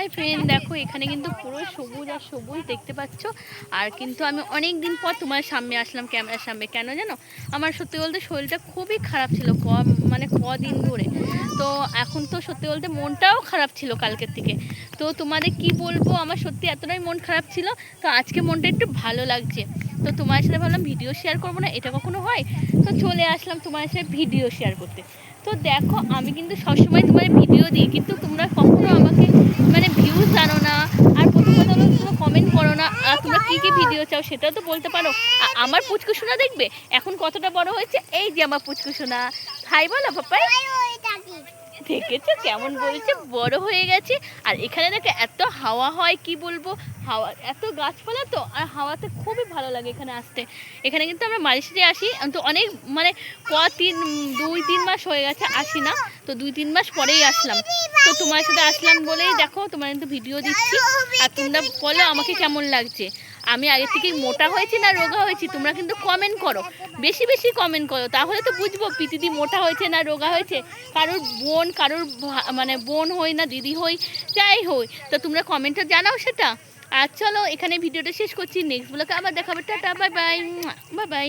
Hi friend, দেখো এখানে কিন্তু পুরো সবুজ আর সবুজ দেখতে পাচ্ছ। আর কিন্তু আমি অনেক দিন পর তোমার সামনে আসলাম, ক্যামেরার সামনে। কেন জানো, আমার সত্যি বলতে শরীরটা খুবই খারাপ ছিল কদিন ধরে। তো এখন তো সত্যি বলতে মনটাও খারাপ ছিল কালকের থেকে। তো তোমাদের কি বলবো, আমার সত্যি এতটাই মন খারাপ ছিল। তো আজকে মনটা একটু ভালো লাগছে। তো তোমার সাথে ভাবলাম ভিডিও শেয়ার করবো না, এটা কখনো হয়? তো চলে আসলাম তোমার সাথে ভিডিও শেয়ার করতে। তো দেখো, আমি কিন্তু সবসময় তোমার ভিডিও দিই, কিন্তু তোমরা কখনো আমাকে ভিউজ জানো না। আর প্রথম কথা হলো, তোমরা কমেন্ট করো না। আর তোমরা কী কী ভিডিও চাও সেটাও তো বলতে পারো। আমার পুচকু সোনা দেখবে এখন কতটা বড় হয়েছে। এই যে আমার পুচকু সোনা, ভাই বলো পাপাই। দেখেছো কেমন বলছে, বড় হয়ে গেছে। আর এখানে দেখো এত হাওয়া হয়, কি বলবো। হাওয়া, এত গাছপালা তো, আর হাওয়াতে খুবই ভালো লাগে এখানে আসতে। এখানে কিন্তু আমরা মালয়েশিয়াতে আসি তো অনেক দুই তিন মাস হয়ে গেছে আসি না। তো 2-3 মাস পরেই আসলাম। তো তোমার সাথে আসলাম বলেই দেখো তোমার কিন্তু ভিডিও দিচ্ছি। আর তোমরা বলো আমাকে কেমন লাগছে। আমি আগের থেকে মোটা হয়েছি না রোগা হয়েছি, তোমরা কিন্তু কমেন্ট করো, বেশি বেশি কমেন্ট করো, তাহলে তো বুঝবো পিতিদি মোটা হয়েছে না রোগা হয়েছে। বোন হই না দিদি হই, যাই হই, তো তোমরা কমেন্টে জানাও সেটা। আর চলো এখানে ভিডিওটা শেষ করছি, নেক্সট ব্লগে আবার দেখাবো। Tata, bye bye, bye bye.